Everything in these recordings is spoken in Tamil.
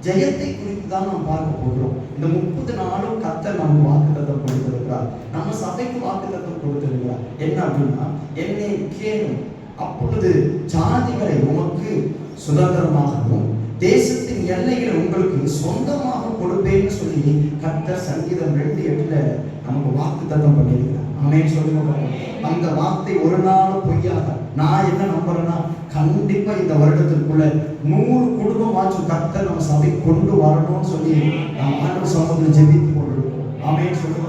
ஜெயத்தை குறித்து தான் நாம் பார்க்க போகிறோம். இந்த 30 நாளும் கர்த்தர் நமக்கு வாக்குத்தத்தம் கொடுத்திருக்கிறார். நம்ம சபைக்கு வாக்குத்தத்தம் கொடுத்திருக்கிறார். என்ன அப்படின்னா, என்னை கேளும், அப்பொழுது ஜாதிகளை உமக்கு சுதந்திரமாகவும் தேசத்தின் எல்லைகளை உங்களுக்கு சொந்தமாக கொடுப்பேன்னு சொல்லி கர்த்தர் சங்கீதம் 2:8 நமக்கு வாக்குத்தத்தம் பண்ணியிருக்கிறார். ஆமென் சொல்லுங்க. அந்த வார்த்தை ஒரு நாள் பொய்யாக. நான் என்ன நம்புறேன்னா, கண்டிப்பா இந்த வருடத்திற்குள்ள 100 குடும்பம் ஆச்சு கர்த்தர் நம்ம சபை கொண்டு வரணும்னு சொல்லி நாம் ஆண்டவர் சமூகத்தில் ஜெபித்து கொண்டிருக்கோம். ஆமென் சொல்லுங்க.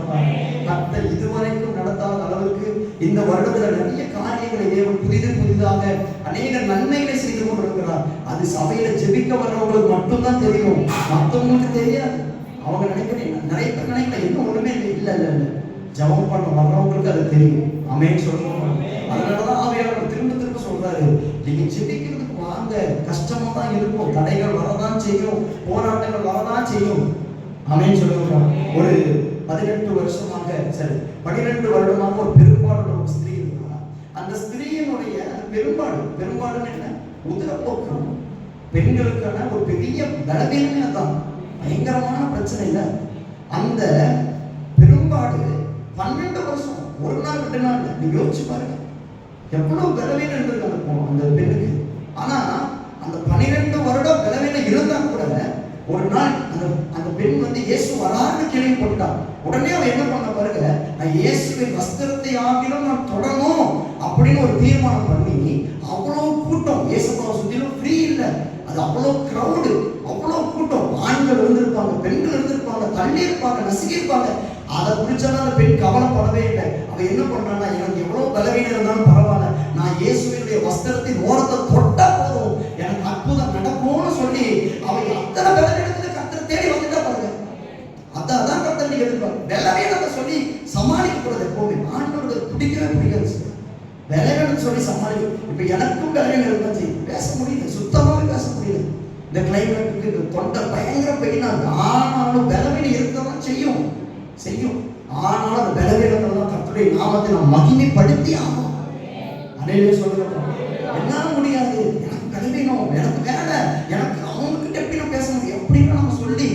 கர்த்தர் இதுவரைக்கும் நடத்தாத அளவுக்கு இந்த வருடத்துல நிறைய காரியங்களை தேவன் புதிதாக அநேக நன்மைகளை செய்து கொண்டிருக்கிறார். அது சபையில ஜெபிக்க வர்றவங்களுக்கு மட்டும்தான் தெரியும், மற்றவங்களுக்கு தெரியாது. அவங்க நினைக்கிறேன், நிறைய பேர் நினைக்கிறேன் இன்னும் ஒண்ணுமே இல்லை. ஜெபம் பண்ண வர்றவங்களுக்கு அது தெரியும். ஆமென் சொல்லுங்க. அதனாலதான் ஆவியானவர் திரும்ப சொல்றாரு, நீங்க ஜெபிக்கிறதுக்கு வாங்க. கஷ்டமா தான் இருக்கும், தடைகள் வரதான் செய்யும், போராட்டங்கள் வரதான் செய்யும். ஆமென் சொல்லுங்க. ஒரு 18 வருஷமாக, சரி 12 வருடமாக ஒரு பெரும்பாடு ஒரு ஸ்திரீ இருந்தார். அந்த ஸ்திரீயினுடைய பெரும்பாடு என்ன, உதரப்போக்கம். பெண்களுக்கான ஒரு பெரிய பலவீனமே தான், பயங்கரமான பிரச்சனை இல்லை. அந்த பெரும்பாடு 12 வருஷம், ஒரு நாள் 2 நாள், நீங்க யோசிச்சு பாருங்க எவ்வளவு பலவீனம் இருந்திருக்கு அந்த பெண்ணுக்கு. ஆனா அந்த 12 வருடம் பலவீனம் இருந்தா கூட ஒரு நாள் அந்த பெண் வந்து இயேசு வரான்னு கேள்விப்பட்டார். உடனே அவன் என்ன பண்ண பாருங்க, நான் இயேசுவின் வஸ்திரத்தை ஆகிலும் நான் தொடணும் அப்படின்னு ஒரு தீர்மானம் பண்ணி, அவ்வளவு கூட்டம் இயேசுவை சுத்திலும் ஃப்ரீ இல்லை, அது அவ்வளவு கிரௌடு, அவ்வளவு கூட்டம். ஆண்கள் இருந்திருப்பாங்க, பெண்கள் இருந்திருப்பாங்க, தள்ளி இருப்பாங்க, நசுக்கி இருப்பாங்க. அதை குறிச்சாலும் அந்த பெண் கவலைப்படவே இல்லை. அவன் என்ன பண்ணான்னா, எனக்கு எவ்வளவு பலவீனம் இருந்தாலும் பரவாயில்ல, நான் இயேசுவினுடைய வஸ்திரத்தின் ஓரத்தை தொட்டா போதும், எனக்கு அற்புதம் நடக்கும்னு சொல்லி அவன் அத்தனை பலவீனத்துல கர்த்தர் தேடி வந்துட்டா பாருங்க. அதான் கர்த்தர் நீங்க எதிர்பார்க்க பலவீனத்தை சொல்லி சமாளிக்கக்கூடாது. எப்பவுமே ஆண்டவர்களுக்கு பிடிக்காது பலவீனம் சொல்லி சமாளிக்கும். இப்ப எனக்கும் பலவீனம் இருந்தா செய்யும், பேச முடியல, சுத்தமாவே பேச முடியல. இந்த கிளைமேட்டுக்கு இந்த தொண்டை பயங்கர பெயினா இருக்கு. ஆனாலும் பலவீனம் இருக்கதான் செய்யும். ஆனாலும் அந்த பலவீனத்தெல்லாம் கர்த்தருடைய நாமத்தை நாம் மகிமைப்படுத்தி ஆகும். அனைவரும் சொல்லுங்க, என்னால முடியாது, எனக்கு பலவீனம், எனக்கு வேலை, எனக்கு அவங்ககிட்ட எப்படி பேச முடியும், எப்படின்னு நம்ம சொல்லி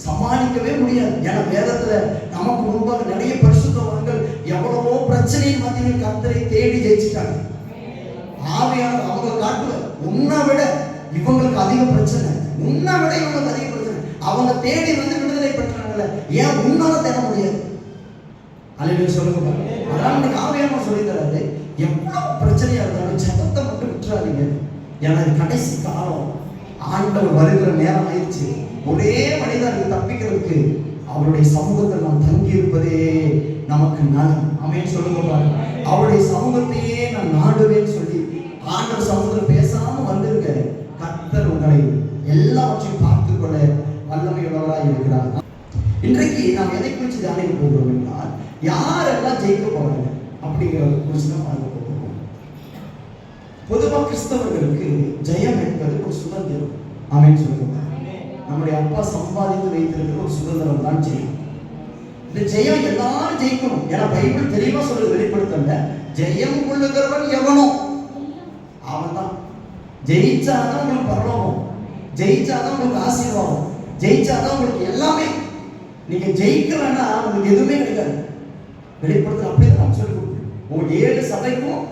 சமாளிக்கவே முடியாது. ஏன்னா வேதத்துல நமக்கு முன்பாக நிறைய பரிசுத்தவான்கள் எவ்வளவோ பிரச்சனையின் மத்தியில் கர்த்தரை தேடி ஜெயிச்சுட்டாங்க. ஆவியானவர் அவங்க காட்டுவார், உன்னை விட இவங்களுக்கு அதிக பிரச்சனை, உன்னை விட இவங்களுக்கு அதிக பிரச்சனை. அவங்க தேடி வந்து விடுதலை பெற்றாங்கல்ல, ஏன் உன்னால தேட முடியாது? அல்லேலூயா சொல்லுங்க. அதனால ஆவியானவர் சொல்லி தராது, எவ்வளவு பிரச்சனையா இருந்தாலும் ஜெபத்தை மட்டும் விட்டுறாதீங்க. ஏன்னா இது கடைசி காலம், ஆண்டவர் வருகிற நேரம் ஆயிடுச்சு. ஒரே மனிதருக்கு தப்பிக்கிறதுக்கு அவருடைய சமூகத்தில் நாம் தங்கி இருப்பதே நமக்கு நலம். ஆமென் சொல்லுங்க பாருங்க. அவருடைய சமூகத்தையே நான் நாடுவேன்னு சொல்லி ஆண்டவர் சமூகத்தில் பேசாம வந்திருக்க கர்த்தர் உங்களை எல்லாவற்றையும் பார்த்துக் கொள்ள வல்லமையுள்ளவராக இருக்கிறார். இன்றைக்கு நாம் எதை குறித்து தியானிக்க போகிறோம் என்றால், யாரெல்லாம் ஜெயிக்க போறாங்க அப்படிங்கிற குறித்து தான் பார்க்க போகிறோம். பொதுவாக கிறிஸ்தவர்களுக்கு ஜெயம் என்பது ஒரு சுதந்திரம். ஆமென் சொல்லுங்க. நம்முடைய அப்பா சம்பாதித்து வைத்திருக்கிற ஒரு சுதந்திரம் தான் ஜெயம். இந்த ஜெயம் எல்லாரும் ஜெயிக்கணும். ஏன்னா பைபிள் தெளிவா சொல்றது, வெளிப்படுத்தல, ஜெயம் கொள்ளுகிறவன் எவனோ அவன் தான். ஜெயிச்சாதான் உங்களுக்கு பரலோகம், ஜெயிச்சாதான் உங்களுக்கு ஆசீர்வாதம், ஜெயிச்சாதான் உங்களுக்கு எல்லாமே. நீங்க ஜெயிக்கலன்னா உங்களுக்கு எதுவுமே கிடைக்காது. வெளிப்படுத்தல் அப்படியே நம்ம சொல்லி கொடுக்கணும். உங்க 7 சபைக்கும்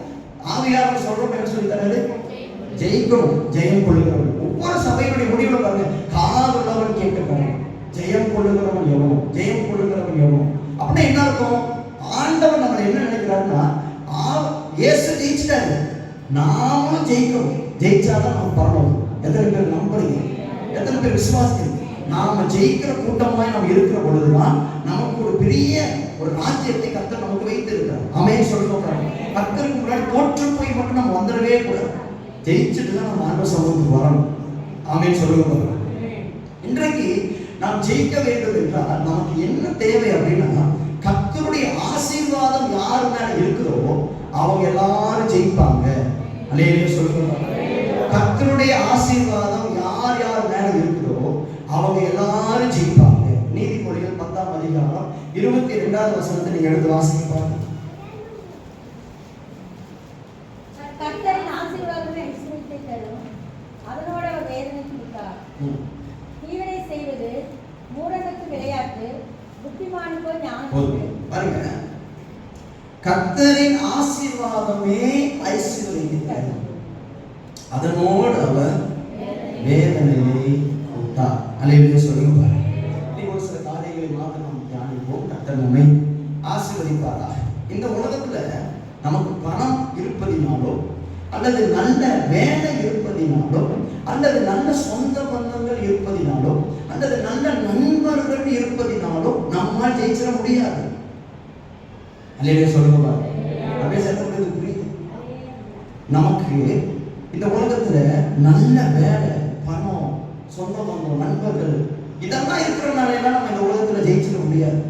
ஆவியானவர் சொல்றோம் என்ன சொல்லி தராரு, ஜெயிக்கணும், ஜெயம் கொள்ளுகிறவன். ஒவ்வொரு சபையினுடைய முடிவுல பாருங்க, காதுள்ளவன் கேட்கணும், ஜெயம் கொள்ளுகிறவன் எவனோ, ஜெயம் கொள்ளுகிறவன் எவனோ. அப்படின்னா என்ன இருக்கும்? ஆண்டவர் நம்ம என்ன நினைக்கிறாருன்னா, இயேசு ஜெயிச்சிட்டாரு, நாமளும் ஜெயிக்கணும், ஜெயிச்சாதான் நம்ம பரணும். எத்தனை பேர் நம்புறீங்க? எத்தனை பேர் விசுவாசிக்கிறீங்க? நாம ஜெயிக்கிற கூட்டமாய் நாம் இருக்கிற பொழுதுதான் நமக்கு ஒரு பெரிய ஒரு ராஜ்யத்தை கர்த்தர் நமக்கு வைத்திருக்கிறார். ஆமென் சொல்லுங்க. கர்த்தருக்கு முன்னாடி தோற்று போய் மட்டும் நம்ம வந்துடவே கூடாது, ஜெயிச்சுட்டு தான் நம்ம ஆண்டவர் சமூகத்துக்கு வரணும். ஆமென் சொல்லுங்க. இன்றைக்கு நாம் ஜெயிக்க வேண்டும் என்றால் நமக்கு என்ன தேவை அப்படின்னா, கர்த்தருடைய ஆசீர்வாதம் யார் மேல இருக்குதோ அவங்க எல்லாரும் ஜெயிப்பாங்க. அல்லேலூயா சொல்லுங்க. கர்த்தருடைய ஆசீர்வாதம் யார் யார் மேல இருக்குதோ அவங்க எல்லாரும் ஜெயிப்பாங்க. நீதிமொழிகள் 10ஆம் அதிகாரம் 22வது வசனத்தை நீங்க எடுத்து வாசிக்க பாருங்க. கர்த்தரின் ஆசீர்வாதமே ஐஸ்வரியத்தை தரும், அதனோட வேதனை கொடுத்தார். இவனை அறிவு, புத்திமானுக்கோ ஞானம் போதும். உண்டு. பாருங்க, கர்த்தரின் ஆசீர்வாதமே ஐஸ்வர்யத்தை தரும். அதனோடு அவர் வேதனையை கூட்டார். அல்லேலூயா சொல்லுங்க பாருங்க. இன்னைக்கு ஒரு சில காரியங்களை மாத்திரம் நாம் தியானிப்போம். கர்த்தர் நம்மை ஆசீர்வதிப்பாரா. இந்த உலகத்துல நமக்கு பணம் இருப்பதினாலோ அல்லது நல்ல வேலை இருப்பதினாலோ அல்லது நல்ல சொந்த பந்தங்கள் இருப்பதினாலோ அல்லது நல்ல நண்பர்கள் இருப்பதினாலோ நம்மால் ஜெயிச்சிட முடியாது. அல்லேலூயா சொல்லுங்க பாருங்க. அப்படியே சத்தம் புரியுது. நமக்கு இந்த உலகத்துல நல்ல வேலை, பணம், சொந்த பந்தம், நண்பர்கள் இதெல்லாம் இருக்கிறனால நம்ம இந்த உலகத்துல ஜெயிச்சிட முடியாது.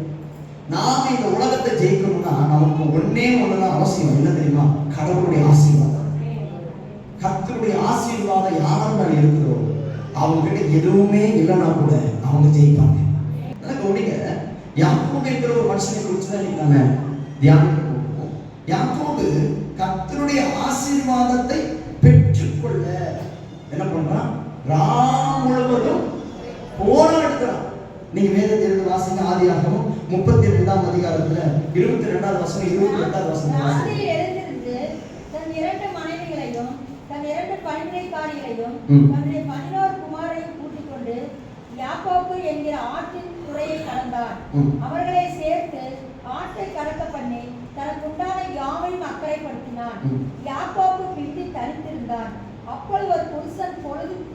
நாம இந்த உலகத்தை ஜெயிக்கணும்னா நமக்கு ஒன்னே ஒண்ணுதான் அவசியம். என்ன தெரியுமா? கடவுளுடைய ஆசீர்வாதம். கர்த்தருடைய ஆசீர்வாதம் யாரால் இருக்குதோ அவங்க கிட்ட எதுவுமே இல்லைன்னா கூட அவங்க ஜெயிப்பாங்க. கவனிங்க, யாக்கோபு என்கிற ஒரு மனுஷனை குறித்து தான் இன்னைக்கு நாம தியானிக்க போகிறோம். யாக்கோபு கர்த்தருடைய ஆசீர்வாதத்தை பெற்றுக்கொள்ள என்ன பண்றான்? ராம் முழுவதும் போராடுகிறான். நீங்க வேதத்தை எடுத்து வாசிங்க. ஆதியாகமம் 32ஆம் அதிகாரத்துல 22வது வசனம் 22வது வசனம் வாசிங்க. ராத்திரியில் எழுந்திருந்து தன் 2 மனைவிகளையும் தன் 2 பணிவிடைக்காரிகளையும் தன்னுடைய 11 குமாரையும் கூட்டிக் கொண்டு யாக்கோபு என்கிற ஆற்றின் துறையை கடந்தான். அவர்களை சேர்த்து ஆற்றை கடக்க பண்ணி தனக்கு உண்டான யாவையும் அக்கறைப்படுத்தினான். யாக்கோபு பிந்தி தனித்திருந்தான். அப்பொழுது ஒரு புருஷன்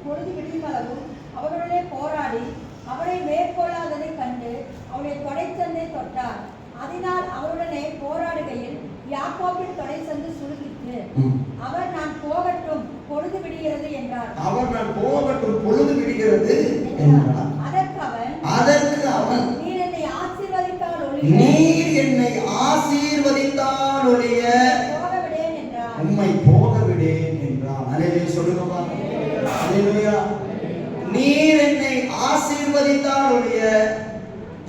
பொழுது விடியுமளவும் அவனுடைய போராடி அவனை மேற்கொள்ளாததை கண்டு அவனுடைய தொடைச்சந்தை தொட்டார். அதனால் அவருடனே போராடுகையில் யாக்கோபின் தொடைச்சந்து சுருங்கிற்று. அவர் நான் போகட்டும், பொழுது விடுகிறது என்றார். அவர் நான் போகட்டும், பொழுது விடுகிறது என்றார். அதற்கு அவன் நீர் என்னை ஆசீர்வதித்தால் ஒழிய போகவிடேன் என்றார். உம்மை போகவிடேன் என்றார். அல்லேலூயா சொல்லுங்க பாருங்க. அல்லேலூயா. நீர் என்னை ஆசீர்வதித்தால் ஒழிய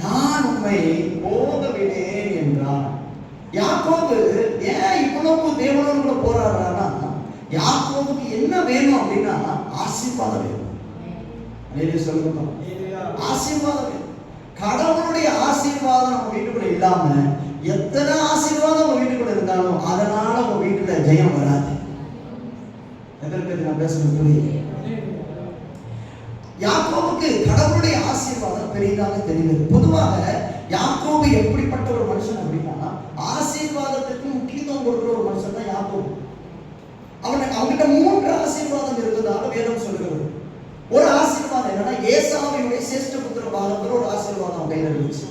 நான் உம்மை போகவிடேன் என்றார். யாக்கோபு ஏன் இவ்வளவு தேவனோடு கூட போராடுறானா? யாக்கோபுக்கு என்ன வேணும் அப்படின்னா ஆசீர்வாதம் வேணும். அல்லேலூயா சொல்லுங்க பாருங்க. ஆசீர்வாதம் வேணும். கடவுளுடைய ஆசீர்வாதம் நம்ம வீட்டுக்குள்ள இல்லாம எத்தனை ஆசீர்வாதம் உங்க வீட்டுக்குள்ள இருந்தாலும் அதனால உங்க வீட்டுல ஜெயம் வராது. எதற்கு நான் பேசுறது புரியுது? யாக்கோபுக்கு கடவுளுடைய ஆசீர்வாதம் பெரிதாக தெரிந்தது. பொதுவாக யாக்கோபு எப்படிப்பட்ட ஒரு மனுஷன் அப்படின்னா ஆசீர்வாதத்துக்கு முக்கியத்துவம் கொடுக்கிற ஒரு மனுஷன் தான் யாக்கோபு. அவன்கிட்ட 3 ஆசீர்வாதம் இருந்ததாக வேதம் சொல்கிறது. ஒரு ஆசீர்வாதம் என்னன்னா ஏசாவினுடைய சேஷ்ட புத்திர பாகத்துல ஒரு ஆசீர்வாதம் அவன் கையில இருந்துச்சு.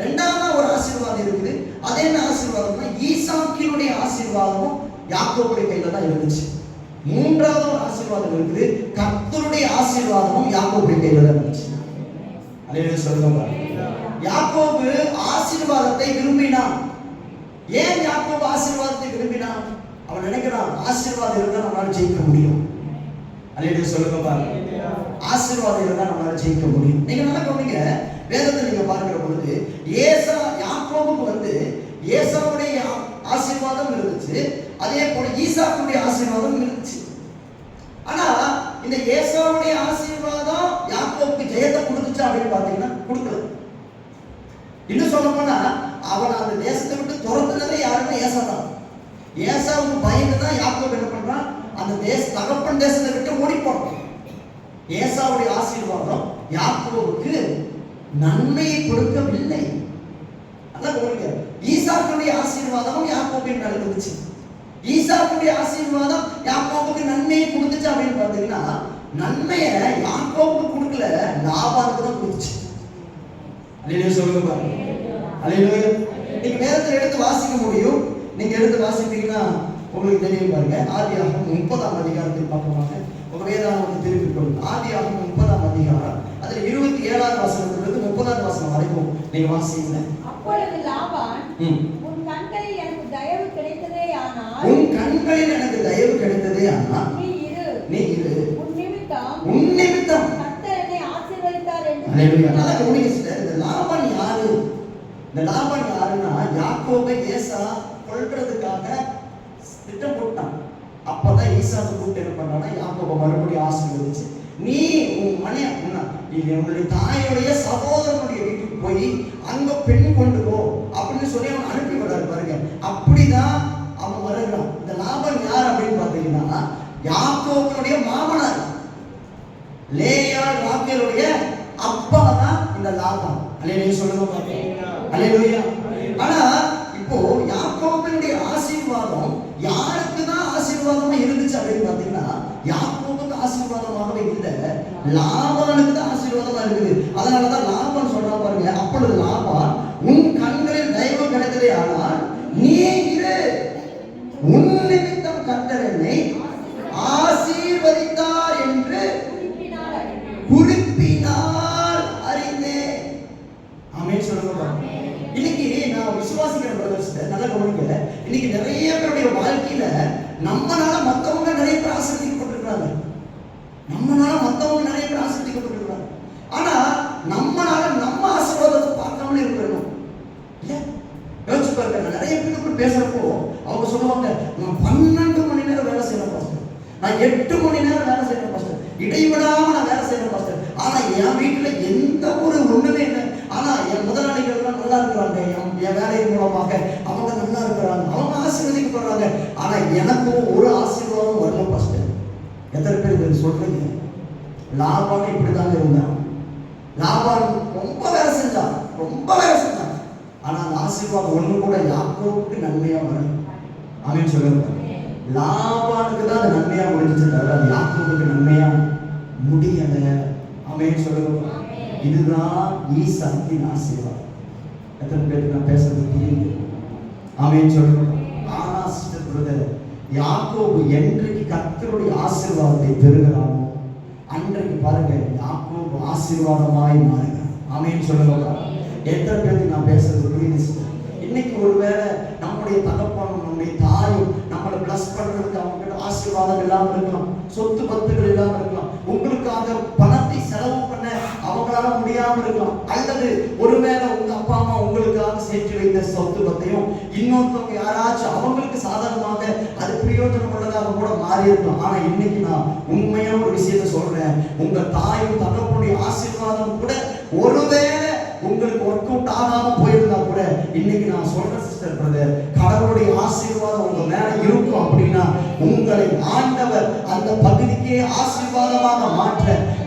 2வது ஒரு ஆசீர்வாதம் இருக்குது. அது என்ன ஆசீர்வாதம்னா ஈசாக்கினுடைய ஆசீர்வாதமும் யாக்கோபுடைய கையில தான் இருந்துச்சு. 3வது ஒரு ஆசீர்வாதம் இருக்குது. கர்த்தருடைய ஆசீர்வாதமும் யாக்கோபுடைய கையில தான் இருந்துச்சு. அல்லேலூயா சொல்லுங்க. யாக்கோபு ஆசீர்வாதத்தை விரும்பினான். ஏன் யாக்கோபு ஆசீர்வாதத்தை விரும்பினான்? அவன் நினைக்கிறான் ஆசீர்வாதம் இருந்தா நம்மளால ஜெயிக்க முடியும். அல்லேலூயா சொல்லுங்க பாருங்க. ஆசீர்வாதம் இருந்தா நம்மளால ஜெயிக்க முடியும். நீங்க நல்லா கவனிங்க. வேதத்தை நீங்க பார்க்கிற பொழுது யாக்கோபுக்கு ஏசாவுடைய ஆசீர்வாதம் இருந்துச்சு, அதே போல ஈசாக்குடைய ஆசீர்வாதம் இருந்துச்சு. ஆனா இந்த ஏசாவுடைய ஆசீர்வாதம் யாக்கோபுக்கு ஜெயத்தை கொடுத்துச்சு அப்படின்னு பாத்தீங்கன்னா கொடுக்கல. இன்னும் சொல்ல போனா அவன் அந்த தேசத்தை விட்டு துரத்துனதே யாருன்னா ஏசா தான். ஏசாவுக்கு பயந்துதான் யாக்கோபு என்ன பண்றான்? அந்த தகப்பன் தேசத்தை விட்டு ஓடி போறான். ஏசாவுடைய ஆசீர்வாதம் யாக்கோபுக்கு நன்மையை கொடுக்கவில்லை. அதான் கவனிங்க. ஈசாக்குடைய ஆசீர்வாதமும் யாக்கோபின் மேல இருந்துச்சு. ஈசாக்குடைய ஆசீர்வாதம் யாக்கோபுக்கு நன்மையை கொடுத்துச்சு அப்படின்னு பாத்தீங்கன்னா நன்மையை யாக்கோபுக்கு கொடுக்கல, லாபானுக்கு தான் கொடுத்துச்சு. அல்லேலூயா சொல்லுங்க பாருங்க. அல்லேலூயா. நீங்க வேதத்தை எடுத்து வாசிக்க முடியும். நீங்க எடுத்து வாசிப்பீங்கன்னா உங்களுக்கு தெரியும் பாருங்க. ஆதியாகமம் 30ஆம் அதிகாரத்தில் பார்க்கறாங்க. உங்க வேதாகமத்தை திருப்பி கொள்ளுங்க. ஆதியாகமம் 30ஆம் அதிகாரம் அதுல 27வது வசனத்திலிருந்து 30வது வசனம் வரைக்கும் நீங்க வாசிங்க. அப்பொழுது லாபான் உன் கண்களில் எனக்கு தயவு கிடைத்ததே ஆனால் நீ இரு உன் நிமித்தம் கர்த்தர் என்னை ஆசீர்வதித்தார் என்று. அல்லேலூயா. நல்லா கவனிங்க சிஸ்டர். இந்த லாபான் யாரு? இந்த லாபான் யாருன்னா யாக்கோபை ஏசா கொல்றதுக்காக திட்டம் போட்டான். அப்பதான் ஈசாவை கூப்பிட்டு என்ன பண்ணானா யாக்கோபை மறுபடியும் ஆசீர்வதிச்சு நீ உன் உன்னுடைய தாயுடைய சகோதரனுடைய வீட்டுக்கு போய் அங்க பெண் கொண்டு போ அப்படின்னு சொல்லி அவன் அனுப்பி விடுறாரு பாருங்க. அப்படிதான் அவன் வருகிறான். இந்த லாபன் யார் அப்படின்னு பாத்தீங்கன்னா யாக்கோபுடைய மாமனார், லேயாள் ராக்கேலுடைய அப்பா தான் இந்த லாபான். அல்லேலூயா சொல்லுங்க. அல்லேலூயா. ஆனா இப்போ யாக்கோபினுடைய ஆசீர்வாதம் யாருக்கு தான் ஆசீர்வாதமா இருந்துச்சு அப்படின்னு பாத்தீங்கன்னா யாக்கோபுக்கு ஆசீர்வாதமாகவே இல்லை, லாபானுக்கு தான் ஆசீர்வாதமா இருக்குது. அதனாலதான் லாபான் சொல்றான் பாருங்க, அப்பொழுது லாபான் உன் கண்களில் தயவு கிடைத்ததே ஆனால் நீ இரு, உன் நிமித்தம் கர்த்தர் என்னை ஆசீர்வதித்தார் என்று குறிப்பினால் அறிந்தேன். ஆமென் சொல்லுங்க. இன்னைக்கு நான் விசுவாசிக்கிற பிரதர்ஸ் நல்ல கவனிக்கல, இன்னைக்கு நிறைய பேருடைய வாழ்க்கையில நம்மனால மத்தவங்க நிறைய பேர் ஆசீர்வதிக்கப்பட்டிருக்காங்க, நம்மனால மத்தவங்க நிறைய பேர் ஆசீர்வதிக்கப்பட்டிருக்காங்க. ஆனா நம்மனால நம்ம ஆசீர்வாதத்தை பார்க்காமலே இருக்கணும். யோசிச்சு பாருங்க, நிறைய பேருக்கு பேசுறப்போ அவங்க சொல்லுவாங்க, நான் 12 மணி நேரம் வேலை செய்யணும் பாஸ்டர், நான் 8 மணி நேரம் வேலை செய்யணும் பாஸ்டர், இடைவிடாம நான் வேலை செய்யணும் பாஸ்டர். ஆனா என் வீட்டுல எந்த ஒரு ஒண்ணுமே இல்லை. ஆனா என் முதலாளிகள் எல்லாம் நல்லா இருக்கிறாங்க, என் வேலையின் மூலமாக அவங்க நல்லா இருக்கிறாங்க, அவங்க ஆசீர்வதிக்கப்படுறாங்க. ஆனா எனக்கும் ஒரு ஆசீர்வாதம் வரல பாஸ்டர். எத்தனை பேர் இது சொல்றீங்க? லாபான் இப்படிதாங்க இருந்தான். லாபான் ரொம்ப வேலை செஞ்சான், ரொம்ப வேலை செஞ்சான். ஆனா அந்த ஆசீர்வாதம் ஒண்ணு கூட யாக்கோபுக்கு நன்மையா வரும். ஆமென் சொல்லுங்க. லாபானுக்கு தான் அது நன்மையா முடிஞ்சிச்சு, அது யாக்கோபுக்கு நன்மையா முடியல. ஆமென் சொல்லுங்க. இதுதான் ஈசாக்கின் ஆசீர்வாதம். எத்தனை பேருக்கு நான் பேசுறது புரியுது? ஆமென் சொல்லுங்க. ஆனா சிஸ்டர் பிரதர், யாக்கோபு என்றைக்கு கர்த்தருடைய ஆசீர்வாதத்தை பெறுகிறானோ அன்றைக்கு பாருங்க யாக்கோபு ஆசீர்வாதமாய் மாறுகிறான். ஆமென் சொல்லுங்க. எத்தனை பேருக்கு நான் பேசுறது புரியுது சிஸ்டர்? இன்னைக்கு ஒருவேளை நம்முடைய தகப்பனும் நம்முடைய தாயும் நம்மளை பிளஸ் பண்றதுக்கு அவங்க கிட்ட ஆசீர்வாதம் இல்லாம இருக்கலாம், சொத்து பத்துகள் இல்லாம இருக்கலாம், உங்களுக்காக பணத்தை செலவு பண்ண அவங்களால முடியாம இருக்கலாம், அல்லது ஒருவேளை உங்க அப்பா அம்மா உங்களுக்காக சேர்த்து வைத்த சொத்து பத்தையும் இன்னொருத்தவங்க யாராச்சும் அவங்களுக்கு சாதகமாக அது பிரயோஜனம் உள்ளதாக கூட மாறி இருக்கலாம். ஆனா இன்னைக்கு நான் உண்மையான ஒரு விஷயத்தை சொல்றேன், உங்க தாயும் தகப்பனுடைய ஆசீர்வாதம் கூட ஒருவேளை உங்களுக்கு ஒர்க் அவுட் ஆகாம போயிருந்தா கூட இன்னைக்கு நான் சொல்றேன் சிஸ்டர் பிரதர், கடவுளுடைய ஆசீர்வாதம் உங்க மேல இருக்கும். அப்படின்னா உங்களை ஆண்டவர் அந்த பகுதிக்கே ஆசீர்வாதமாக மாற்ற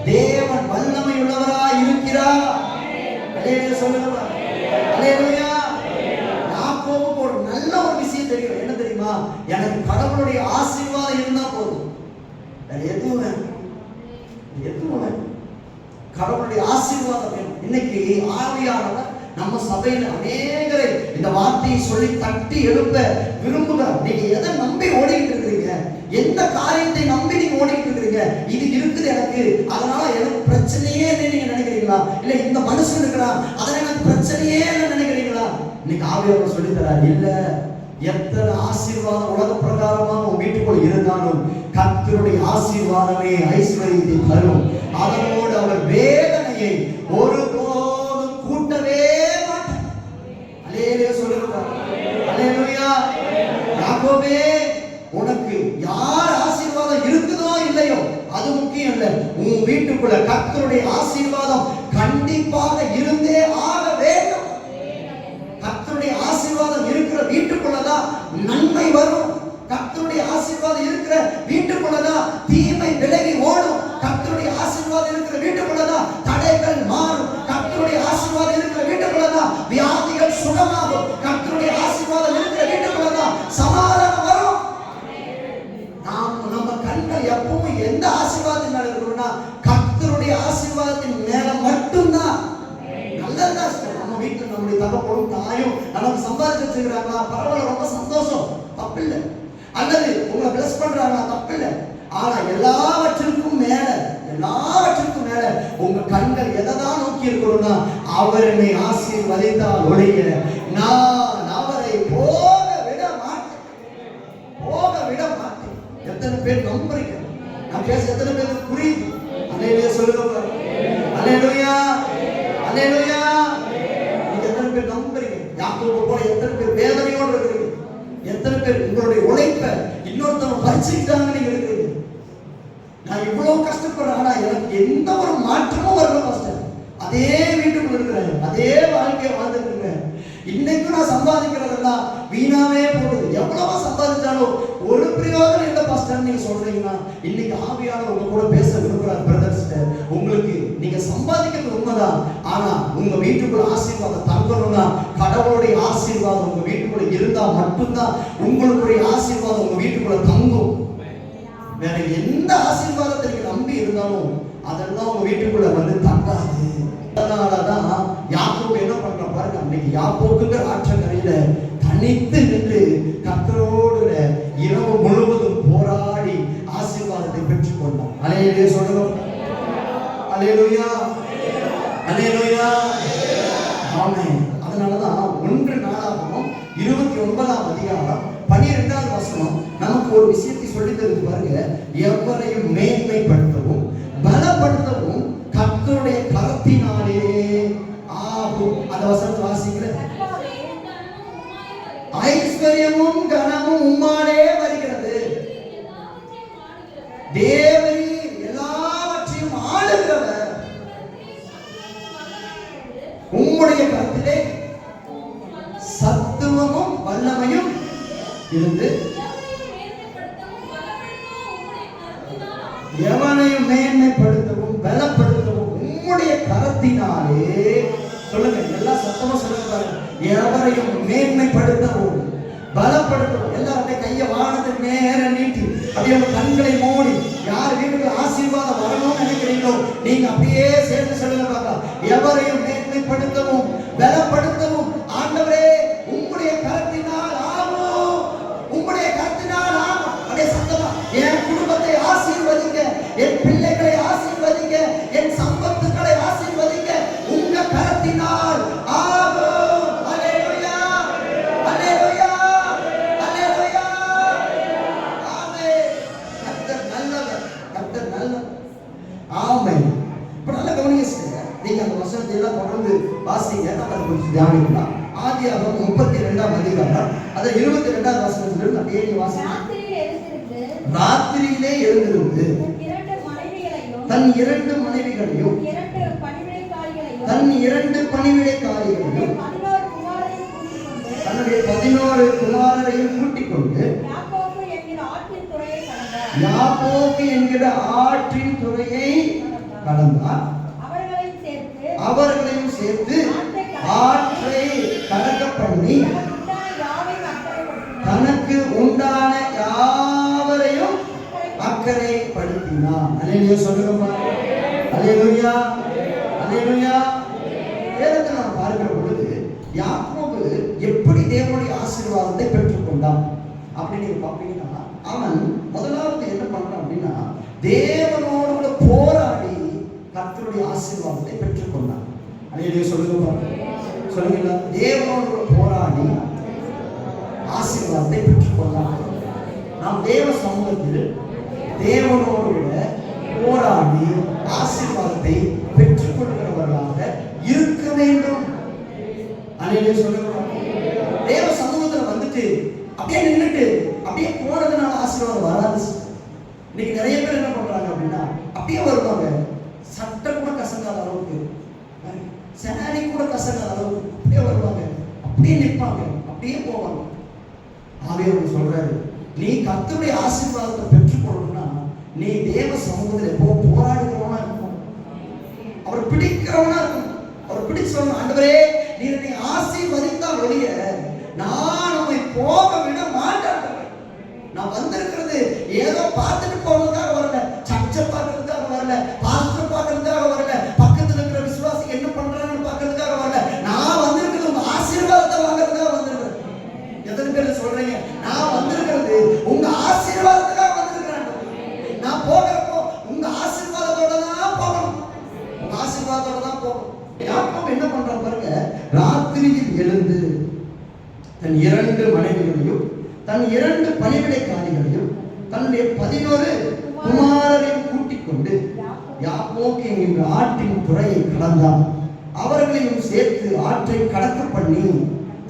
தேவன் வல்லமை உள்ளவராய் இருக்கிறார். அல்லேலூயா சொல்லுங்க. அல்லேலூயா. யாக்கோபுக்கு ஒரு நல்ல ஒரு விஷயம் தெரியும். என்ன தெரியுமா? எனக்கு கடவுளுடைய ஆசீர்வாதம் இருந்தா போதும், எதுவும் வேணும், எதுவும் வேணும், கடவுளுடைய ஆசீர்வாதம் வேணும். இன்னைக்கு ஆவியானவர் நம்ம சபையில அநேகரை இந்த வார்த்தையை சொல்லி தட்டி எழுப்ப விரும்புகிறார். நீங்க எதை நம்பி ஓடிட்டு இருக்கிறீங்க? எந்த காரியத்தை நம்பி நீங்க ஓடிட்டு இருக்கிறீங்க? இது இருக்குது எனக்கு, அதனால எனக்கு பிரச்சனையே இல்லைன்னு நீங்க நினைக்கிறீங்களா? இல்ல இந்த மனுஷன் இருக்கிறான் அதனால எனக்கு பிரச்சனையே இல்லைன்னு நினைக்கிறீங்களா? இன்னைக்கு ஆவியானவர் சொல்லி தரார், இல்ல எத்தனை ஆசீர்வாதம் உலக பிரகாரமாக உன் வீட்டுக்குள் இருந்தாலும் கர்த்தருடைய ஆசீர்வாதமே ஐஸ்வர்யத்தை தரும். அதனோடு அவர் வேதனையை ஒருபோதும் கூட்டவே மாட்டார். அல்லேலூயா சொல்லுங்க. அல்லேலூயா. யாக்கோபே, உனக்கு யார் ஆசீர்வாதம் இருக்குதோ இல்லையோ அது முக்கியம் இல்லை, உன் வீட்டுக்குள்ள கர்த்தருடைய ஆசீர்வாதம் கண்டிப்பாக இருந்தே ஆக வேண்டும். கர்த்தருடைய ஆசீர்வாதம் இருக்கிற வீட்டுக்குள்ளதான் நன்மை வரும். கர்த்தருடைய ஆசீர்வாதம் இருக்கிற வீட்டுக்குள்ளதான் தீமை விலகி ஓடும். கர்த்தருடைய ஆசீர்வாதம் இருக்கிற வீட்டுக்குள்ளதான் தடைகள் மாறும். கர்த்தருடைய ஆசீர்வாதம் இருக்கிற வீட்டுக்குள்ளதான் வியாதிகள் சுகமாகும். கர்த்தருடைய ஆசீர்வாதம் இருக்கிற வீட்டுக்குள்ளதான் சமாதானம் வரும். நம்ம கண்கள் எப்பவும் எந்த ஆசீர்வாதத்தின் மேல இருக்கணும்னா கர்த்தருடைய ஆசீர்வாதத்தின் மேல மட்டும்தான். நல்லதா நம்ம வீட்டுல நம்முடைய தகப்பனும் தாயும் நமக்கு சம்பாதிச்சு வச்சிருக்கிறாங்களா, பரவாயில்ல, ரொம்ப சந்தோஷம், தப்பில்லை. அல்லது உங்களை பிளஸ் பண்றாங்களா, தப்பில்லை. ஆனா எல்லாவற்றிற்கும் மேல உங்க கண்கள் எதைதான் நோக்கி இருக்கணும்னா அவர் என்னை ஆசீர்வதித்தால் ஒழிய நான் அவரை போக விட மாட்டேன். எத்தனை பேர் நம்புறீங்க? நான் பேச எத்தனை பேருக்கு புரியுது? அல்லேலூயா சொல்லுங்க. அல்லேலூயா. அல்லேலூயா. நீங்க எத்தனை பேர் நம்புறீங்க? யாக்கோபு போல எத்தனை பேர் வேதனையோடு இருக்கிறீங்க? எத்தனை பேர் உங்களுடைய உழைப்பை இன்னொருத்தவங்க பறிச்சுக்கிட்டாங்க நீங்க இருக்கிறீங்க? நான் இவ்வளவு கஷ்டம் கஷ்டப்படுறேன், ஆனா எனக்கு எந்த ஒரு மாற்றமும் வரல பாஸ்டர். அதே வீட்டுக்குள்ள இருக்கிறேன், அதே வாழ்க்கையை வாழ்ந்துட்டு இருக்கிறேன். இன்னைக்கும் நான் சம்பாதிக்கிறதெல்லாம் வீணாவே போகுது. எவ்வளவா சம்பாதிச்சாலும் ஒரு பிரயோஜனம் இல்லை பாஸ்டர் நீங்க சொல்றீங்கன்னா, இன்னைக்கு ஆவியானவர் உங்க கூட பேச விரும்புறார். பிரதர்ஸ், உங்களுக்கு நீங்க சம்பாதிக்கிறது உண்மைதான், ஆனா உங்க வீட்டுக்குள்ள ஆசீர்வாதம் தங்கணும்னா கடவுளுடைய ஆசீர்வாதம் உங்க வீட்டுக்குள்ள இருந்தா மட்டும்தான் உங்களுடைய ஆசீர்வாதம் உங்க வீட்டுக்குள்ள தங்கும். வேற எந்த ஆசீர்வாதத்தை நீங்க நம்பி இருந்தாலும் அதெல்லாம் உங்க வீட்டுக்குள்ள வந்து தங்காது. அதனாலதான் யாக்கோபு என்ன பண்றான் பாருங்க. அன்னைக்கு யாக்கோபுங்கிற ஆற்றங்கரையில தனித்து நின்று கர்த்தரோடு இரவு முழுவதும் போராடி ஆசீர்வாதத்தை பெற்றுக் கொண்டான். அல்லேலூயா சொல்லுங்க. அல்லேலூயா, அல்லேலூயா, ஆமென். அதனாலதான் 1 நாளாகமம் 29ஆம் அதிகாரம் 12வது வசனம் நமக்கு ஒரு விஷயத்தை சொல்லி தருது பாருங்க. எவரையும் மேன்மைப்படுத்தவும் பலப்படுத்தவும் கர்த்தருடைய கரத்தினாலே ஆகும். அந்த வசனத்தை வாசிக்கிறேன். ஐஸ்வர்யமும் கனமும் உம்மாலே வருகிறது. தேவரீர் எல்லாவற்றையும் ஆளுகிறவர். உம்முடைய கரத்திலே சத்துவமும் வல்லமையும் இருந்து எவனையும் மேன்மைப்படுத்தவும் பலப்படுத்தவும் உம்முடைய கரத்தினாலே. சொல்லுங்க, எல்லாம் சத்தமா சொல்லுங்க. எவரையும் மேன்மைப்படுத்தவும் பலப்படுத்தவும். எல்லாருடைய கையை வானத்துக்கு நேர நீட்டி அப்படியே உங்க கண்களை மூடி யார் வீட்டுக்கு ஆசீர்வாதம் வரணும்னு நினைக்கிறீங்களோ நீங்க அப்படியே சேர்ந்து சொல்லுங்க பார்க்கலாம். எவரையும் மேன்மைப்படுத்தவும் பலப்படுத்தவும் ஆண்டவரே உம்முடைய கரத்தினால் ஆகும், உம்முடைய கரத்தினால் ஆகும். அப்படியே சத்தமா என் குடும்பத்தை ஆசீர்வதிங்க, என் பிள்ளைகளை ஆசீர்வதிங்க, என் சம்பத்துக்களை ஆசீர்வதிங்க, உங்க கரத்தினால் ஆகும். அல்லேலூயா, அல்லேலூயா, அல்லேலூயா, ஆமென். கர்த்தர் நல்லவர், கர்த்தர் நல்லவர், ஆமென். இப்ப நல்ல கவனிங்க. நீங்க அந்த வசனத்தை எல்லாம் தொடர்ந்து வாசிங்க. நம்ம கொஞ்சம் தியானிக்கலாம். ஆதியாகமம் 32ஆம் அதிகாரம் அத 22வது வசனத்திலிருந்து அப்படியே வாசிங்க. ராத்திரியிலே எழுந்திருந்து தன் 2 மனைவிகளையும் தன் 2 பணிவிடைக்காரிகளையும் தன்னுடைய 11 குமாரரையும் கூட்டிக் கொண்டு யாப்போக்கு என்கிற ஆற்றின் துறையை கடந்தார். அவர்களையும் சேர்த்து ஆற்றை கடக்க பண்ணி தனக்கு உண்டான யாவரையும் அக்கறைப்படுத்தினார். அல்லேலூயா சொல்லுங்க. அல்லேலூயா, அல்லேலூயா. வேதத்தை நாம் பார்க்கிற பொழுது யாக்கோபு எப்படி தேவனுடைய ஆசீர்வாதத்தை பெற்றுக்கொண்டான் அப்படின்னு நீங்க பாப்பீங்கன்னா, அவன் முதலாவது என்ன பண்றான் அப்படின்னா தேவனோடு கூட போராடி கர்த்தருடைய ஆசீர்வாதத்தை பெற்றுக்கொண்டான். அல்லேலூயா சொல்லுங்க. சொல்லுங்க, தேவனோடு கூட போராடி ஆசீர்வாதத்தை பெற்றுக்கொண்டான். நாம் தேவ சமூகத்தில் தேவனோடு கூட போராடி ஆசீர்வாதத்தை பெற்றுக்கொள்கிறவர்களாக இருக்க வேண்டும். அல்லேலூயா சொல்லுங்க. தேவ சமூகத்தில் வந்துட்டு அப்படியே நின்றுட்டு அப்படியே போனதுனால ஆசீர்வாதம் வராது. இன்னைக்கு நிறைய பேர் என்ன பண்றாங்க அப்படின்னா அப்படியே வருவாங்க, சட்டை கூட கசங்காத அளவுக்கு, சேரி கூட கசங்காத அளவுக்கு அப்படியே வருவாங்க, அப்படியே நிற்பாங்க, அப்படியே போவாங்க. ஆவியானவர் சொல்றாரு, நீ கர்த்தருடைய ஆசீர்வாதத்தை பெற்றுக்கொள்ளணும்னா நீ தேவ சமூகத்தில் எப்போ போராடுகிறவனா இருக்கணும், அவர் பிடிக்கிறவனா இருக்கணும். அவர் பிடிச்சு சொல்லணும், ஆண்டவரே நீ என்னை ஆசீர்வதித்தால் ஒழிய நான் உம்மை போக விட மாட்டேன். நான் வந்திருக்கிறது ஏதோ பார்த்துட்டு போறதுக்காக வரல, சர்ச்சை பார்க்கறதுக்காக வரல, பாஸ்டர் பார்க்கறதுக்காக வரல, பக்கத்துல இருக்கிற விசுவாசி என்ன பண்றாங்கன்னு பார்க்கறதுக்காக வரல. நான் வந்திருக்கிறது உங்க ஆசீர்வாதத்தை வாங்குறதுக்காக வந்திருக்கிறேன். எத்தனை பேர் சொல்றீங்க, நான் வந்திருக்கிறது உங்க ஆசீர்வாதத்துக்காக வந்திருக்கிறேன். நான் போகிறப்போ உங்க ஆசீர்வாதத்தோட தான் போகணும், உங்க ஆசீர்வாதத்தோட தான் போகணும். யாக்கோபு என்ன பண்றான் பாருங்க, ராத்திரியில் எழுந்து தன் 2 மனைவிகளையும் தன் 2 பணிவிடைக்காரிகளையும் தன்னுடைய 11 குமாரரையும் கூட்டிக் கொண்டு யாப்போக்கு என்கின்ற ஆற்றின் துறையை கடந்தான். அவர்களையும் சேர்த்து ஆற்றை கடக்க பண்ணி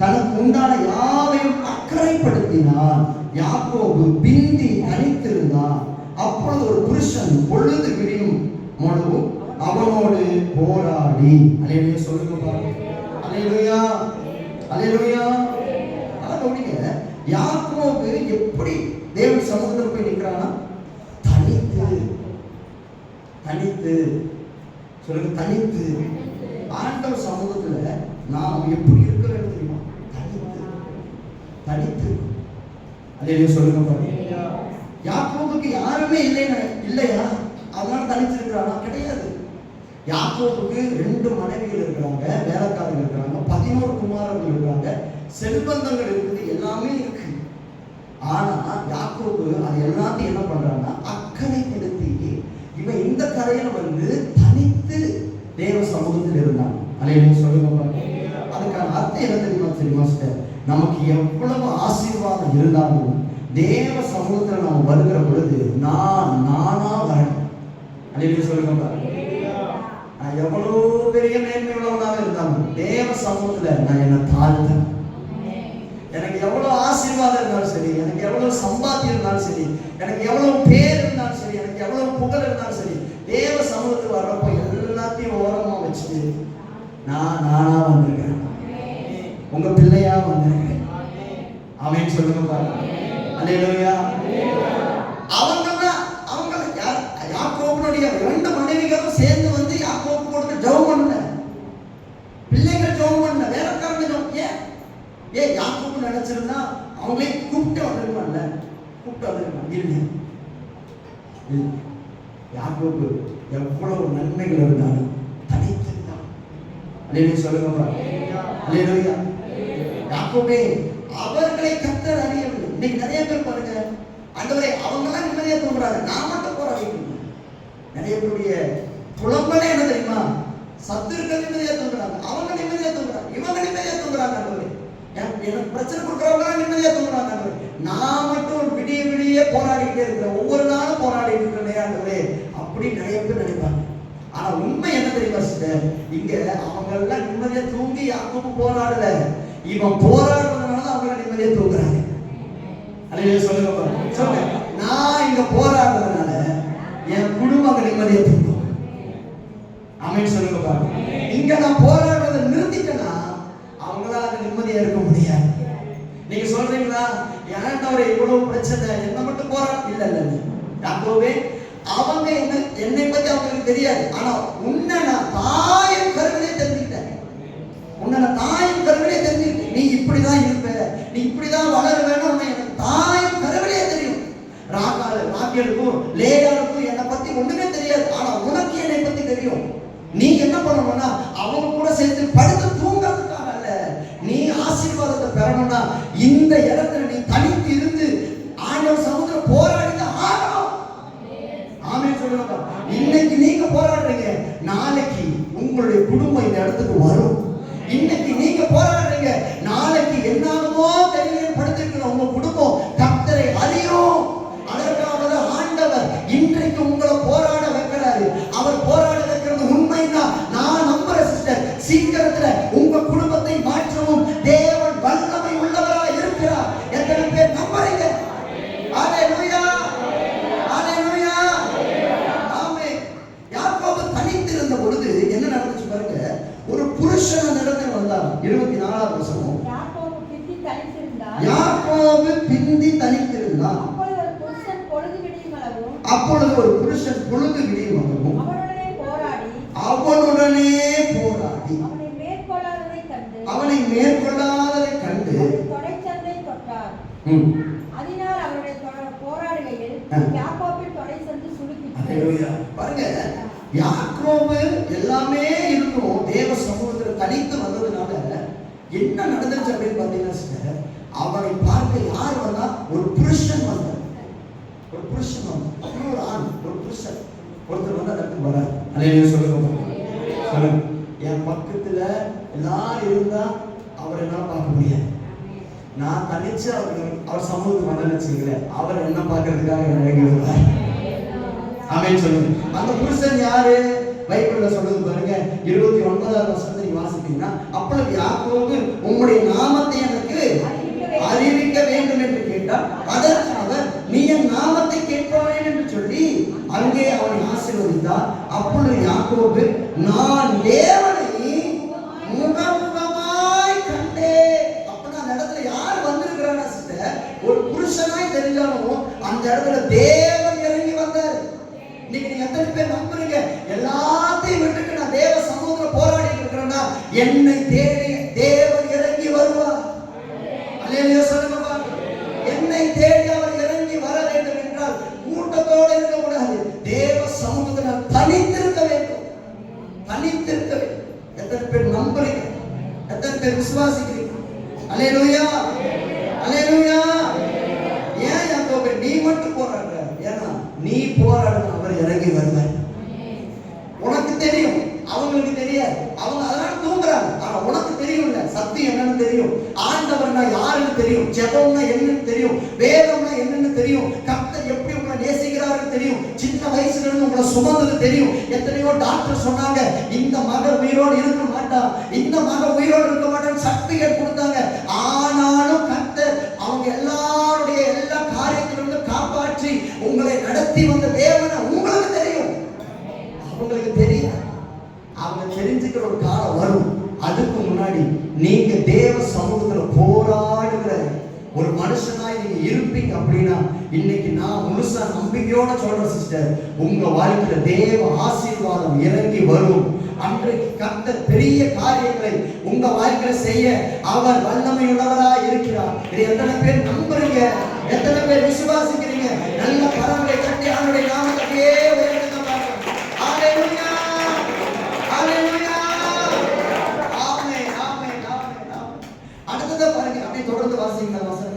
தனக்கு உண்டான யாவையும் அக்கறைப்படுத்தினான். யாக்கோபு பிந்தி தனித்திருந்தான். அப்பொழுது ஒரு புருஷன் பொழுது விடியும் முழுவதும் அவனோடு போராடி. அல்லேலூயா சொல்லுங்க பாருங்க. அல்லேலூயா அல்லேலூயா. அதோட யாக்கோபு எப்படி தேவன் சமூகத்தில் போய் நிற்கிறானா? தனித்து தனித்து சொல்லுங்க, தனித்து. ஆண்டவர் சமூகத்துல நாம் எப்படி இருக்க வேண்டும் தெரியுமா? தனித்து தனித்து. அல்லேலூயா சொல்லுங்க பாருங்க. யாக்கோபுக்கு யாருமே இல்லையா அதனால தனித்து இருக்கிறானா? கிடையாது. யாக்கோபுக்கு 2 மனைவிகள் இருக்கிறாங்க, வேலைக்காரர்கள் இருக்கிறாங்க, 11 குமாரர்கள் இருக்கிறாங்க, செல்வந்தங்கள் இருக்குது, எல்லாமே இருக்கு. ஆனா யாக்கோபு அது எல்லாத்தையும் என்ன பண்றான்னா அக்கறைப்படுத்தி இவன் இந்த கரையில வந்து தனித்து தேவ சமூகத்தில் இருந்தான். அல்லேலூயா சொல்லுங்க. அதுக்கான அர்த்தம் என்ன தெரியுமா சார்? நமக்கு எவ்வளவு ஆசீர்வாதம் இருந்தாலும் தேவ சமூகத்தில் நாம் வருகிற பொழுது நானா வரணும். அல்லேலூயா சொல்லுங்க. நான் எவ்வளவு பெரிய மேன்மை உள்ளவனாக இருந்தாலும் தேவ சமூகத்துல நான் என்ன தாழ்த்தேன். எனக்கு எவ்வளவு ஆசீர்வாதம் இருந்தாலும் சரி, எனக்கு எவ்வளவு சம்பாத்தியம் இருந்தாலும் சரி, எனக்கு எவ்வளவு பேர் இருந்தாலும் சரி, எனக்கு எவ்வளவு புகழ் இருந்தாலும் சரி, தேவ சமூகத்துக்கு வர்றப்போ எல்லாத்தையும் ஓரமா வச்சுட்டு நானா வந்திருக்கேன், உங்க பிள்ளையா வந்திருக்கேன். ஆமென் சொல்லுங்க பாருங்க. அல்லேலூயா. அவங்க யாக்கோபுடைய 2 மனைவிகளும் சேர்ந்து வந்து யாக்கோபு கொடுத்து ஜெபம் பண்ணல, பிள்ளைகள் ஜெபம் பண்ணல, வேலைக்காரங்க ஜெபம். ஏன் யாக்கோபு நினைச்சிருந்தா அவங்களே கூப்பிட்டு வந்துருவான்ல, கூப்பிட்டு வந்துருவான். இல்லை, யாக்கோபு எவ்வளவு நன்மைகள் இருந்தாலும் தனித்துதான். அல்லேலூயா சொல்லுங்க. அல்லேலூயா. யாக்கோபே அவர்களை கர்த்தர் அறியவில்லை. இன்னைக்கு நிறைய பேர் பாருங்க, ஆண்டவரே அவங்கெல்லாம் நிம்மதியா தூங்குறாங்க, நான் மட்டும் போராடிட்டு. நிறைய பேருடைய புலம்பலே என்ன தெரியுமா? சத்துருக்கள் நிம்மதியா தூங்குறாங்க, அவங்க நிம்மதியா தூங்குறாங்க, இவங்க நிம்மதியா தூங்குறாங்க. ஆண்டவரே எனக்கு பிரச்சனை கொடுக்குறவங்க நிம்மதியா தூங்குறாங்க. ஆண்டவரே நான் மட்டும் விடிய விடிய போராடிக்கிட்டே இருக்கிறேன், ஒவ்வொரு நாளும் போராடிட்டு இருக்கிறேன். ஆண்டவரே அப்படி நிறைய பேர் நினைப்பாங்க. ஆனா உண்மை என்ன தெரியுமா சிஸ்டர்? இங்க அவங்க எல்லாம் நிம்மதியா தூங்கி யாக்கோபு போராடல, இவன் போராடுறதுனால அவங்க நிம்மதியா தூங்குறாங்க. அல்லேலூயா சொல்லுங்க. சொல்லுங்க, நான் இங்க போராடுறதுனால என் குடும்பம் நிம்மதியா தூங்கும். ஆமென் சொல்லுங்க பாருங்க. இங்க நான் போராடுறதை நிறுத்திட்டேன்னா அவங்களால நிம்மதியா இருக்க முடியாது. நீங்க சொல்றீங்களா, ஏன்டவரே இவ்வளவு பிரச்சனை, என்ன மட்டும் போராட? இல்ல இல்ல யாக்கோபே, அவங்க என்னை பத்தி அவங்களுக்கு தெரியாது. ஆனா உன்னை நான் தாயின் கருவிலே தெரிஞ்சுக்கிட்டேன், உன்னை நான் தாயின் கருவிலே தெரிஞ்சுக்கிட்டேன். நீ இப்படிதான் இருப்ப, நீ இப்படிதான் வளர வேணும், உன்னை எனக்கு தாயின் கருவிலே தெரியும். ராகேலுக்கும் லேயாளுக்கும் என்னை பத்தி ஒண்ணுமே தெரியாது, ஆனா உனக்கு என்னை பத்தி தெரியும். நீ என்ன பண்ணணும்னா அவங்க கூட சேர்த்து படுத்து தூங்குறதுக்காக அல்ல, நீ ஆசீர்வாதத்தை பெறணும்னா இந்த இடத்துல நீ தனித்து இருந்து ஆண்டவர் சமூகத்துல போராடிதான் ஆகணும். ஆமென் சொல்லுங்க. இன்னைக்கு நீங்க போராடுறீங்க, நாளைக்கு உங்களுடைய குடும்பம் இந்த இடத்துக்கு வரும். இன்னைக்கு நீங்க போராடுறீங்க, நாளைக்கு என்னாலுமோ தெரியல படுத்திருக்கிற உங்க குடும்பம் கர்த்தரை அறியும். அதற்காக ஆண்டவர் இன்றைக்கு உங்களை போராட வைக்கிறாரு. அவர் போராட வைக்கிறது உண்மைதான், நான் நம்புறேன் சிஸ்டர். சீக்கிரத்துல உங்க குடும்பத்தை மாற்றவும் தேவன் வல்லமை உள்ளவராக இருக்கிறார். எத்தனை பேர் நம்புறீங்க? அல்லேலூயா, அல்லேலூயா. ஆமென். யாக்கோபு தனித்திருந்த பொழுது என்ன நடந்துச்சு பாருங்க. ஒரு புருஷன் அந்த இடத்துல வந்தார். 24வது வசனம். யாக்கோபு பிந்தி தனித்திருந்தான். அப்பொழுது ஒரு புருஷன் பொழுது விடியும் அளவும் அவனுடனே போராடி அவனை மேற்கொள்ளாததை கண்டு தொடைச்சந்தை தொட்டார். அதனால் அவருடைய போராடுகையில் யாக்கோபின் தொடைச்சந்து சுளுக்கிற்று. பாருங்க, யாக்கோபு எல்லாமே இருக்கும், தேவ சமூகத்தில் தனித்து வந்ததுனால என்ன நடந்துச்சு அப்படின்னு பாத்தீங்கன்னா, அவனை பார்க்க யார் வந்தா? ஒரு புருஷன் வந்தார். ஒரு புருஷன் வந்தார், ஒரு ஆண், ஒரு புருஷன் ஒருத்தர் வந்து அதுக்கு வர. அல்லேலூயா சொல்லுங்க. என் பக்கத்துல எல்லாரும் இருந்தா அவர் என்ன பார்க்க முடியாது. நான் தனிச்சு அவர் சமூகத்துக்கு வந்தேன்னு வச்சுக்கல, அவர் என்ன பார்க்கறதுக்காக இறங்கி வருவார். ஆமென் சொல்லுங்க. அந்த புருஷன் யாரு? பைபிள்ல சொல்லுது பாருங்க, 29வது வசனத்தை நீங்க வாசித்தீங்கன்னா, அப்பொழுது யாக்கோபு உம்முடைய நாமத்தை எனக்கு அறிவிக்க வேண்டும் என்று கேட்டார். அதற்கு அவர், நீ என் நாமத்தை கேட்பானேன் என்று சொல்லி அங்கே அவனை ஆசீர்வதித்தார். அப்பொழுது யாக்கோபு, நான் தேவனை முகமுகமாய் கண்டேன். அப்ப அந்த இடத்துல யார் வந்திருக்கிறானா சிஸ்டர், ஒரு புருஷனாய் தெரிஞ்சாலும் அந்த இடத்துல தேவன் இறங்கி வந்தார். இன்னைக்கு நீங்க எத்தனை பேர் நம்புறீங்க, எல்லாத்தையும் விட்டுட்டு நான் தேவ சமூகத்துல போராடிட்டு இருக்கிறேன்னா என்னை தேடி தேவன் இறங்கி வருவார். அல்லேலூயா சொல்லுங்க. என்னை தேடி அவர் இறங்கி வர வேண்டும் என்றால் கூட்டத்தோடு இருக்க கூடாது, தேவ சமூகத்தில் தனித்திருக்க வேண்டும். தனித்திருக்க வேண்டும். எத்தனை பேர் நம்புறீங்க, எத்தனை பேர் விசுவாசிக்கிறீங்க? அல்லேலூயா அல்லேலூயா. ஏன் யாக்கோபே நீ மட்டும் போராடுற? ஏன்னா நீ போராடுன அவர் இறங்கி வருவார். உனக்கு தெரியும், அவங்களுக்கு தெரியாது. அவங்க அதனால தூங்குறாங்க. ஆனா உனக்கு தெரியும்ல, சத்தியம் என்னன்னு தெரியும், ஆண்டவர்னா யாருன்னு தெரியும், ஜெபம்னா என்னன்னு தெரியும், வேதம்னா என்னன்னு தெரியும், கர்த்தர் எப்படி உங்களை நேசிக்கிறாருன்னு தெரியும். சின்ன வயசுல இருந்து உங்களை சுமந்தது தெரியும். எத்தனையோ டாக்டர் சொன்னாங்க இந்த மகன் உயிரோடு இருக்க மாட்டா, இந்த மகன் உயிரோடு இருக்க மாட்டான்னு சர்டிபிகேட் கொடுத்தாங்க. ஆனாலும் கர்த்தர் அவங்க எல்லாருடைய எல்லா காரியத்திலிருந்து காப்பாற்றி உங்களை நடத்தி வந்த தேவனை உங்களுக்கு தெரியும். அவங்களுக்கு தெரியும். அவங்க தெரிஞ்சுக்கிற ஒரு காலம் வரும். அதுக்கு முன்னாடி நீங்க தேவ சமூகத்துல போராடுகிற ஒரு மனுஷனாய் நீங்க இருப்பீங்க அப்படின்னா இன்னைக்கு நான் முழுசா நம்பிக்கையோட சொல்றேன் சிஸ்டர், உங்க வாழ்க்கையில தேவ ஆசீர்வாதம் இறங்கி வரும். அன்றைக்கு கர்த்தர் பெரிய காரியங்களை உங்க வாழ்க்கையில செய்ய அவர் வல்லமையுள்ளவராய் இருக்கிறார். இது எத்தனை பேர் நம்புறீங்க, எத்தனை பேர் விசுவாசிக்கிறீங்க? நல்ல கரங்களை தட்டி அவருடைய நாமத்தையே உயர்த்துங்க. ஹalleluya ஹalleluya ஆமென் ஆமென் ஆமென். அடுத்ததா பாருங்க, அப்படியே தொடர்ந்து வாசிங்க. வசனம்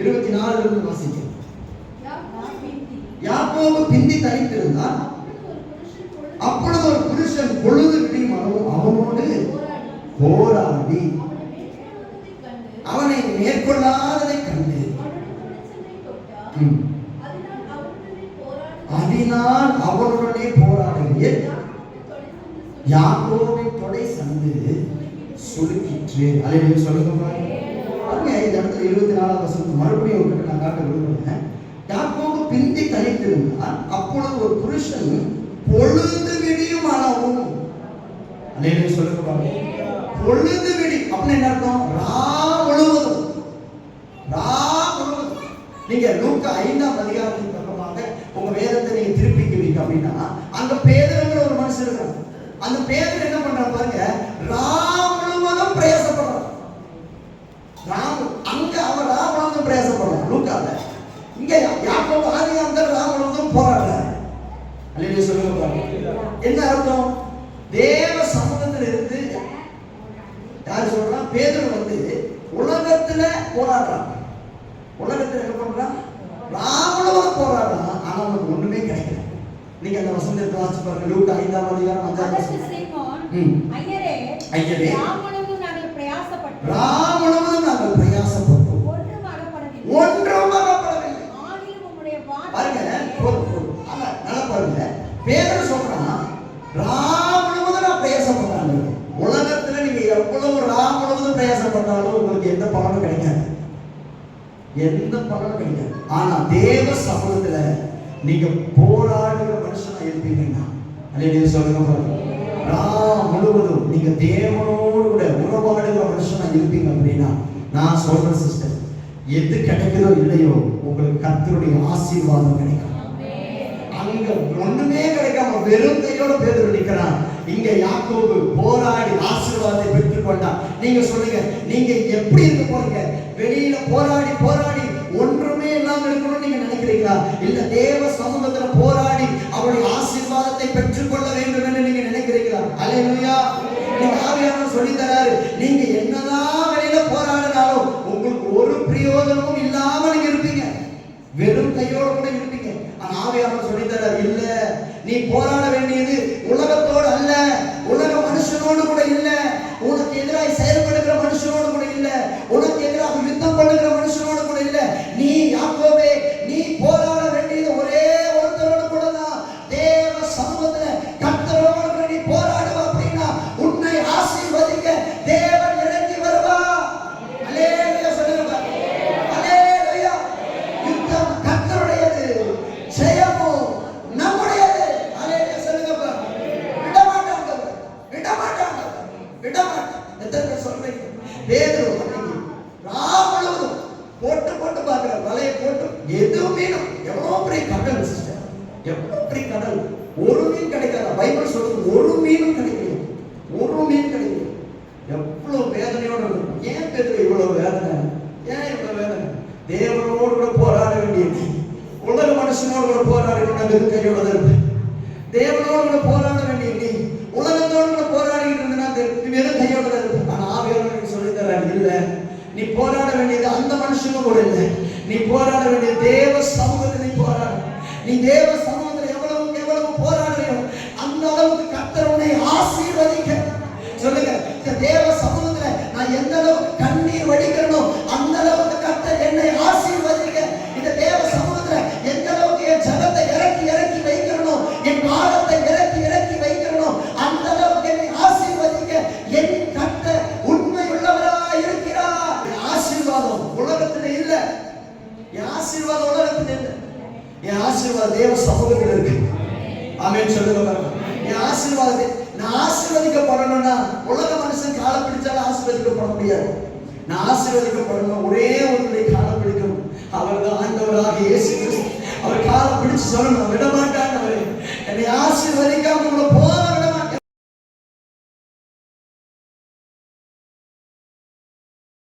24 இருந்து வாசிங்க. யாக்கோபு பிந்தி தனித்திருந்தான். அப்பொழுது ஒரு புருஷன் பொழுது விடியும் அவனோடு போராடி அவனை மேற்கொள்ளாததை கண்டு அதனால் அவனுடனே போராடுகிறேன். யாக்கோபின் தொடை சந்து சுருக்கிற்று. அல்லேலூயா சொல்லுங்க பாருங்க. இந்த இடத்துல 24 வசனம் மறுபடியும் உங்களுக்கு நான் காட்ட விரும்புகிறேன். யாக்கோபு பிந்தி தனித்திருந்தான். அப்பொழுது ஒரு புருஷன் பொழுது விடியும் அளவும். அல்லேலூயா சொல்லுங்க பாருங்க. பொழுது விடி அப்படின்னு என்ன அர்த்தம்? ரா முழுவதும். நீங்க லூக்கா 5ஆம் அதிகாரத்தின் பக்கமாக உங்க வேதத்தை நீங்க திருப்பிக்குவீங்க அப்படின்னா அங்க பேதுருங்கிற ஒரு மனுஷன் இருக்காங்க. அந்த பேதுரு என்ன பண்றாரு பாருங்க, ரா முழுவதும் பிரயாசப்படுறார். அங்க அவர் ரா முழுவதும் பிரயாசப்படுறார் லூக்கால. இங்க யாக்கோபு ஆதியாகமத்துல ரா முழுவதும் போராடுறார். அல்லேலூயா சொல்லுங்க பாருங்க. என்ன அர்த்தம்? தேவ சமூகத்தில் இருந்து யார் சொல்றா? பேதுரு வந்து உலகத்துல போராடுறான். உலகத்துல என்ன பண்றான்? ராமுழுவதும் போராடுறான். ஆனா அவனுக்கு ஒண்ணுமே கிடைக்கல. நீங்க அந்த வசனத்தை வாசிச்சு பாருங்க. லூக்கா 5ஆம் அதிகாரம் 5ஆம் வசனம். ஐயரே ராமுழுவதும் நாங்கள் பிரயாசப்பட்டோம், ஒன்றும் அகப்படவில்லை. பாருங்க, நல்லா பாருங்க. பேதுரு சொல்றான், ராமுழுவதும் நான் பிரயாசப்பட்டேன். உலகத்துல நீங்க எவ்வளவு ராமுழுவதும் பிரயாசப்பட்டாலும் உங்களுக்கு எந்த பலனும் கிடைக்காது, எந்த பலனும் கிடைக்காது. ஆனா தேவ சமூகத்துல நீங்க போராடுகிற மனுஷனா இருப்பீங்கன்னா அல்லேலூயா சொல்லுங்க பாருங்க. முழுவதும் நீங்க தேவனோடு கூட உறவாடுகிற மனுஷனா இருப்பீங்க அப்படின்னா நான் சொல்றேன் சிஸ்டர், எது கிடைக்குதோ இல்லையோ உங்களுக்கு கர்த்தருடைய ஆசீர்வாதம் கிடைக்கும். அங்க ஒண்ணுமே கிடைக்காம வெறும் கையோட பேதுரு நிக்கிறான். இங்க யாக்கோபு போராடி ஆசீர்வாதத்தை பெற்றுக் கொண்டான். நீங்க சொல்லுங்க, நீங்க எப்படி இருக்க போறீங்க? வெளியில போராடி போராடி ஒன்றுமே இல்லாம இருக்கணும்னு நீங்க நினைக்கிறீங்களா? இல்ல தேவ சமூகத்துல போராடி அவருடைய ஆசீர்வாதத்தை பெற்றுக்கொள்ள வேண்டும் என்று நீங்க நினைக்கிறீங்களா? அல்லேலூயா. நீங்க ஆவியானவர் சொல்லி தராரு, நீங்க என்னதான் வெளியில போராடினாலும் உங்களுக்கு ஒரு பிரயோஜனமும் இல்லாம நீங்க இருப்பீங்க, வெறும் கையோட கூட இருப்பீங்க. ஆவியானவர் சொல்லி தராரு, இல்ல நீ போராட வேண்டியது உலகத்தோடு அல்ல, உலக மனுஷனோடு கூட இல்ல, உனக்கு எதிராக செயல்படுகிற மனுஷனோடு கூட இல்ல, உனக்கு எதிராக யுத்தம் பண்ணுகிற மனுஷனோடு கூட இல்ல. நீ யாக்கோபே, நீ போராட வேண்டியது ஒரே ஒருத்தரோடு கூட தான். தேவ சமூகத்துல கர்த்தரோடு கூட நீ போராடுவ அப்படின்னா உன்னை ஆசீர்வதிக்க தேவன் இறங்கி வருவா. அல்லேலூயா சொல்லுங்க. அல்லேலூயா. யுத்தம் கர்த்தருடையது, ஜெயமோ நம்முடையது. எவ்வளவு பெரிய கடல் சிஸ்டர், எவ்வளவு பெரிய கடல். ஒரு மீன் கிடைக்காத பைபிள் சொல்றது, ஒரு மீனும் கிடைக்கல, ஒரு மீன் கிடைக்கல. எவ்வளவு வேதனையோட இருக்கும். ஏன் பேதுரு இவ்வளவு வேதனை, ஏன் இவ்வளவு வேதனை? தேவனோடு கூட போராட வேண்டிய நீ, உலக மனுஷனோடு கூட போராட வேண்டிய கையோட இருப்பேன். தேவனோடு கூட போராட வேண்டிய நீ, உலகத்தோடு கூட போராடிட்டு இருந்தா வெறும் கையோட இருப்பேன். ஆனா ஆவியானவர் சொல்லி தர்றாரு, இல்ல, நீ போராட வேண்டியது அந்த மனுஷனும் கூட இல்லை, நீ போராட வேண்டிய தேவ சமூகத்தில் நீ போராட. நீ தேவ சமூகத்தில் எவ்வளவு எவ்வளவு போராடுறியோ அந்த அளவுக்கு கர்த்தர் உன்னை ஆசீர்வதிக்க. சொல்லுங்க, இந்த தேவ சமூகத்துல நான் எந்த அளவுக்கு கண்ணீர் வடிக்கிறனோ அந்த அளவுக்கு கர்த்தர் என்னை ஆசீர்வதிக்க. இந்த தேவ சமூகத்துல எந்த அளவுக்கு என் ஜபத்தை இறக்கி இறக்கி வைக்கிறனோ, என் பாதத்தை இறக்கி இறக்கி வைக்கிறனோ அந்த அளவுக்கு என்னை ஆசீர்வதிக்க என் கர்த்தர் உண்மை உள்ளவராய் இருக்கிறார். ஆசீர்வாதம் உலகத்துல இல்ல, என் ஆசீர்வாதம் உலகத்துல இல்ல, என் ஆசீர்வாதம் தேவ சமூகத்தில் இருக்கு. ஆமென் சொல்லுங்க. என் ஆசீர்வாதத்தை நான் ஆசீர்வதிக்கப்படணும்னா உலக மனுஷன் காலை பிடிச்சாலும் ஆசீர்வதிக்கப்பட முடியாது. நான் ஆசீர்வதிக்கப்படணும், ஒரே ஒருவரை காலை பிடிக்கணும், அவர் தான் ஆண்டவராக இயேசு கிறிஸ்து. அவர் காலை பிடிச்சு சொல்லணும், விட மாட்டாங்க, என்னை ஆசீர்வதிக்காம உங்களை